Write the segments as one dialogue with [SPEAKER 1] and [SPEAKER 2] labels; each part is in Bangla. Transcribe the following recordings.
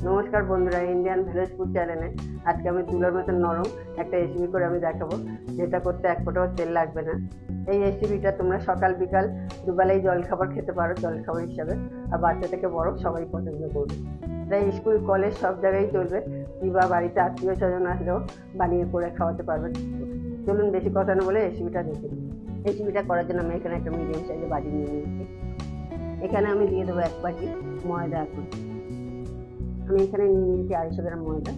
[SPEAKER 1] নমস্কার বন্ধুরা, ইন্ডিয়ান ভিলেজ ফুড চ্যানেলে আজকে আমি তুলোর মতন নরম একটা রেসিপি করে আমি দেখাবো, যেটা করতে এক ফোঁটাও তেল লাগবে না। এই রেসিপিটা তোমরা সকাল বিকাল দুবেলাই জলখাবার খেতে পারো, জলখাবার হিসাবে। আর বাচ্চা থেকে বড় সবাই পছন্দ করবে। তাই স্কুল কলেজ সব জায়গায় চলবে, কিংবা বাড়িতে আত্মীয় স্বজন আসলেও বানিয়ে করে খাওয়াতে পারবেন। চলুন বেশি কথা না বলে রেসিপিটা দেখে নিই। রেসিপিটা করার জন্য আমি এখানে একটা মিডিয়াম সাইজের বাটি নিয়ে নিয়েছি। এখানে আমি দিয়ে দেবো 1 বাটি ময়দা। এখন আমি এখানে নিয়ে নিয়েছি 250 গ্রাম ময়দা।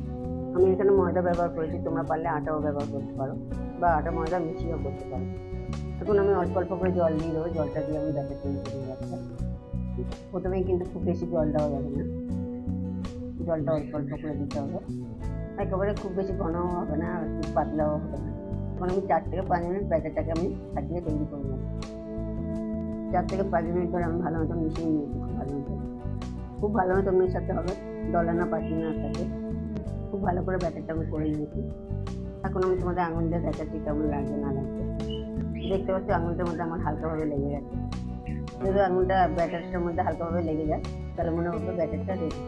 [SPEAKER 1] আমি এখানে ময়দা ব্যবহার করেছি, তোমরা পারলে আটাও ব্যবহার করতে পারো, বা আটা ময়দা মিশিয়েও করতে পারো। এখন আমি অল্প অল্প করে জল দিয়ে দেবো, জলটা দিয়ে আমি ব্যাটার তৈরি করে যাচ্ছি। প্রথমেই কিন্তু খুব বেশি জল দেওয়া যাবে না, জলটা অল্প অল্প করে দিতে হবে। একেবারে খুব বেশি ঘনও হবে না, আর খুব পাতলাও হবে না। এখন আমি 4 থেকে 5 মিনিট ব্যাটারটাকে আমি থাকিয়ে তৈরি করে নেব। 4 থেকে 5 মিনিট ধরে আমি ভালো মতো মিশিয়ে নিয়েছি। খুব ভালো মতো মেশাতে হবে, দলা না পাঠিয়ে না থাকে। খুব ভালো করে ব্যাটারটা আমি করে নিয়েছি। এখন আমি তোমাদের আঙুল দিয়ে দেখাচ্ছি কেমন লাগবে না লাগবে। দেখতে পাচ্ছি আঙুলটার মধ্যে আমার হালকাভাবে লেগে গেছে। যদি আঙুলটা ব্যাটারটার মধ্যে হালকাভাবে লেগে যায়, তাহলে মনে হবে ব্যাটারটা রেডি।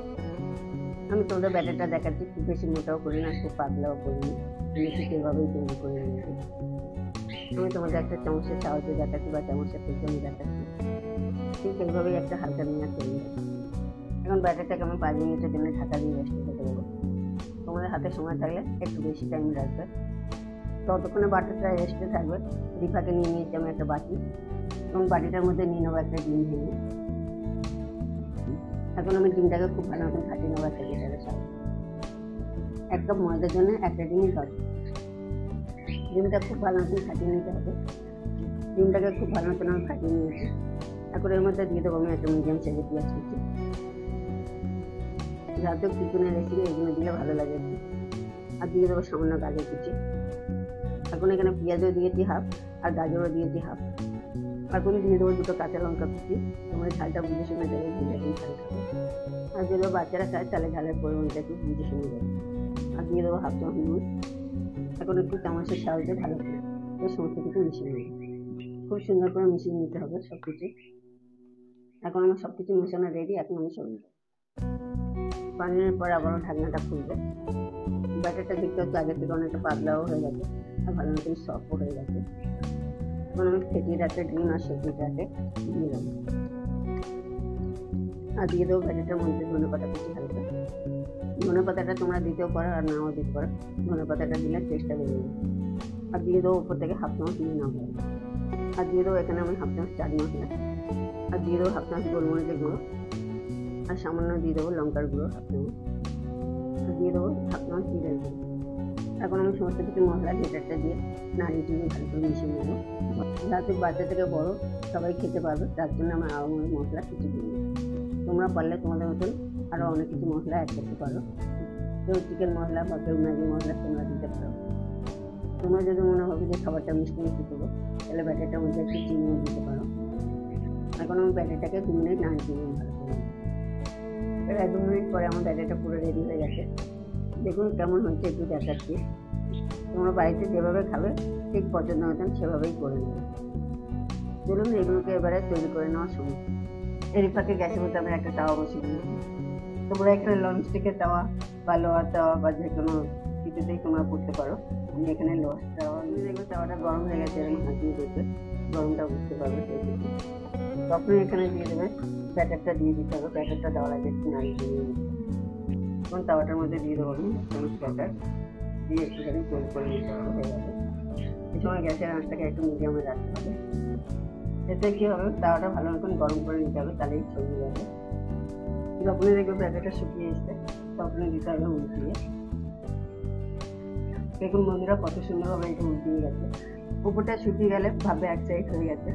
[SPEAKER 1] আমি তোমাদের ব্যাটারটা দেখাচ্ছি, খুব বেশি মোটাও করি না, খুব পাতলাও করিনি, আমি ঠিক এইভাবেই তৈরি করে নিয়েছি। আমি তোমাদের একটা চামচের সাহায্যে দেখাচ্ছি, বা চামচের থেকে আমি দেখাচ্ছি। ঠিক এইভাবেই একটা হালকা নিয়ে তৈরি হবে। এখন ব্যাটারটাকে আমি 5 মিনিটের জন্য ঢাকা দিয়ে রেস্টে রেখে দেবো। তোমাদের হাতে সময় থাকলে একটু বেশি টাইম রাখবে। ততক্ষণে বাটারটা রেস্টে থাকবে। রিফাকে নিয়ে নিয়েছি আমি একটা বাটি, এবং বাটিটার মধ্যে নিয়ে নেবো একটা ডিম ভেঙে। এখন আমি ডিমটাকে খুব ভালো মতন ফাটিয়ে নেবো একটা গিটারের সাথে। 1 কাপ ময়দার জন্য একটা ডিমই দরকার। ডিমটা খুব ভালো মতন ফাটিয়ে নিতে হবে। ডিমটাকে খুব ভালো মতন আমি ফাটিয়ে নিয়েছি। এখন এর মধ্যে দিয়ে দেবো আমি একটা মিডিয়াম সাইজের পেঁয়াজ কুচি। যাতে চিকেনের রেসিপি এগুলো দিলে ভালো লাগে একটু। আর দিয়ে দেবো সামান্য গাজর কুচি। এখন এখানে পেঁয়াজও দিয়েছি হাফ, আর গাজরও দিয়েছি হাফ। এখন দিয়ে দেবো 2টো কাঁচা লঙ্কা কুচি। তোমরা ঝালটা বুঝে শুনে দেবে, বুঝে ঝাল খাবে। আর যদি বাচ্চারা খায় তাহলে ঝালের পরিমাণটা একটু বুঝে শুনে দেবে। আর দিয়ে দেবো হাফ চামচ নুন। এখন একটু চামচের সাহায্যে ভালো করে সমস্ত কিছু মিশিয়ে নেব। খুব সুন্দর করে মিশিয়ে নিতে হবে সব কিছু। এখন আমার সব কিছু মেশানো রেডি। এখন আমি সরিয়ে দেবো। 5 মিনিট পরে আবারও ঢাকনাটা খুলবো। ব্যাটারটা দেখতে হচ্ছে আগে থেকে অনেকটা পাতলাও হয়ে গেছে, আর ভালো মতন সফটও হয়ে গেছে। এখন আমি ফেটিয়ে রাখতে ডিম আর সবজিটাকে দিয়ে দেবো। আর দিয়ে দেবো ব্যাটারটার মধ্যে ধনেপাতা কুচি হালকা। ধনেপাতাটা তোমরা দিতেও পারো আর নাও দিতে পারো, ধনেপাতাটা দিলে টেস্টটা বেড়ে যাবে। আর দিয়ে দেবো উপর থেকে হাফ চামচ নিয়ে নাও। আর দিয়ে দেবো এখানে আমি হাফ চামচ চাট মশলা। আর দিয়ে দেবো হাফ চামচ গোলমরিচের গুঁড়ো। আর সামান্য দিয়ে দেবো লঙ্কার গুঁড়ো হাফ চামচ। আর দিয়ে দেবো হাফ চামচ জিরের গুঁড়ো। এখন আমি সমস্ত কিছু মশলা ব্যাটারটা দিয়ে নাড়িয়ে দিয়ে ভালো করে মিশিয়ে নেবো। যাতে বাচ্চা থেকে বড় সবাই খেতে পারবে, তার জন্য আমি আরও মশলা কিছু দিই। তোমরা পারলে তোমাদের মতন আরও অনেক কিছু মশলা অ্যাড করতে পারো। কেউ চিকেন মশলা বা কেউ ম্যাগি মশলা তোমরা দিতে পারো। তোমরা যদি মনে হবে যে খাবারটা মিষ্টি মিষ্টি করবো, তাহলে ব্যাটারটার মধ্যে একটু চিনিও দিতে পারো। এখন আমি ব্যাটারটাকে 2 মিনিট নাড়িয়ে দিই ভালো করে। প্রায় 2 মিনিট পরে আমার ব্যাটারটা পুরো রেডি হয়ে গেছে। দেখুন কেমন হয়েছে, একটু দেখাচ্ছি। তোমরা বাড়িতে যেভাবে খাবে ঠিক পছন্দ মতন সেভাবেই করে নেবে। চলুন এগুলোকে এবারে তৈরি করে নেওয়ার সময়। এর ফাঁকে গ্যাসের মধ্যে আমি একটা তাওয়া বসিয়ে দিয়েছি। তোমরা একটা ননস্টিকের তাওয়া বা লোহার তাওয়া বা যে কোনো কিছুতেই তোমরা করতে পারো। আমি এখানে লোহার তাওয়া নিয়ে দেখবে তাওয়াটা গরম হয়ে গেছে, এরকম হাত দিয়ে দেখবে গরমটা বুঝতে পারবে। তখন এখানে দিয়ে দেবে ব্যাটারটা দিয়ে দিতে হবে। ব্যাটারটা দেওয়ার আগে একটু নাড়িয়ে দিয়ে দিতে হবে। এখন তাওয়াটার মধ্যে দিয়ে দেবো আমি চামচ ব্যাটার দিয়ে একটুখানি গোল করে নিতে হবে। হয়ে যাবে। এই সময় গ্যাসের আঁচটাকে একটু মিডিয়ামে রাখতে হবে। এতে কী হবে, তাওয়াটা ভালো মতন গরম করে নিতে হবে, তাহলেই ছড়িয়ে যাবে। যখনই দেখবে ব্যাটারটা শুকিয়ে এসছে, তখনই দিতে হবে উল্টিয়ে। দেখুন বন্ধুরা কত সুন্দরভাবে এটা উল্টিয়ে গেছে। উপরটা শুকিয়ে গেলে ভাবে এক সাইড হয়ে গেছে।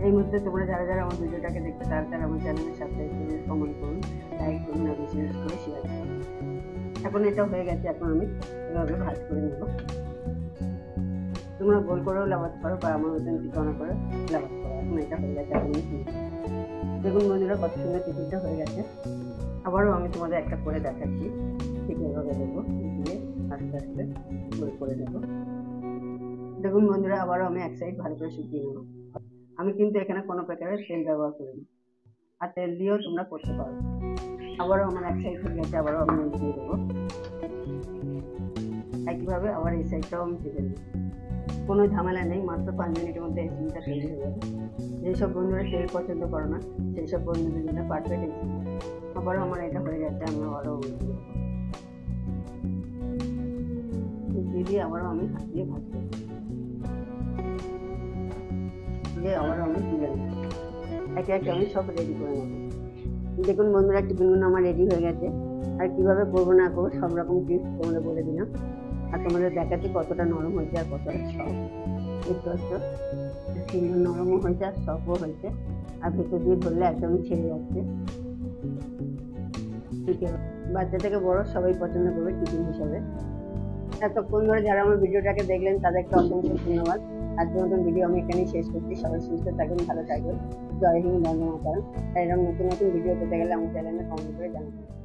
[SPEAKER 1] এই মুহূর্তে তোমরা যারা যারা আমার ভিডিওটাকে দেখতে তারা তারা আমার চ্যানেলে সাবস্ক্রাইব করুন, কমেন্ট করুন, লাইক করুন, আর বেশি বেশি করে শেয়ার করুন। এখন এটা হয়ে গেছে। এখন আমি এভাবে ভাজ করে নেব। তোমরা গোল করেও লাগাতে পারো, বা আমার মতন ঠিকানা করে লাগাতে পারো। এখন এটা হয়ে গেছে। এখন দেখুন বন্ধুরা কত সুন্দর টিফিনটা হয়ে গেছে। আবারও আমি তোমাদের একটা করে দেখাচ্ছি। ঠিক এভাবে দেবো, দিয়ে আস্তে আস্তে গোল করে দেবো। দেখুন বন্ধুরা আবারও আমি এক সাইড ভালো করে শুকিয়ে নেব। আমি কিন্তু এখানে কোনো প্রকারের তেল ব্যবহার করিনি, আর তেল দিয়েও তোমরা করতে পারো। আবারও আমার এক সাইড হয়ে গেছে, আবারও আমি দিয়ে দেবো। একইভাবে আবার এই সাইডটাও আমি চেপে দেবো। কোনো ঝামেলা নেই, মাত্র 5 মিনিটের মধ্যে রেসিপিটা তৈরি হয়ে যাবে। যেসব বন্ধুরা তেল পছন্দ করো না সেই সব বন্ধুদের জন্য পারফেক্ট রেসিপি। আবারও আমার এটা হয়ে গেছে, আমি আবারও দিয়ে আবারও আমি হাত দিয়ে ভাজবো, দিয়ে আবারও আমি তুলে নেব। একে একে আমি সব রেডি করে নেব। দেখুন বন্ধুরা, টিফিনগুলো আমার রেডি হয়ে গেছে। আর কীভাবে করবো না করবো সব রকম টিপস তোমাদের বলে দিলাম। আর তোমাদের দেখাচ্ছি কতটা নরম হয়েছে আর কতটা সফট। দেখতে পাচ্ছ সুন্দর নরমও হয়েছে আর সফটও হয়েছে, আর ভেতর দিয়ে ধরলে একদমই ছেড়ে যাচ্ছে। ঠিক আছে, বাচ্চা থেকে বড় সবাই পছন্দ করবে টিফিন হিসাবে। এতক্ষণ ধরে যারা আমার ভিডিওটাকে দেখলেন তাদেরকে অসংখ্য ধন্যবাদ। আজকের মতন ভিডিও আমি এখানেই শেষ করছি। সবাই সুস্থ থাকবেন, ভালো থাকবেন। জয় হিন্দ, বন্দে মাতরম। আর এরকম নতুন নতুন ভিডিও পেতে গেলে আমার চ্যানেলে কমেন্ট করে জানাবেন।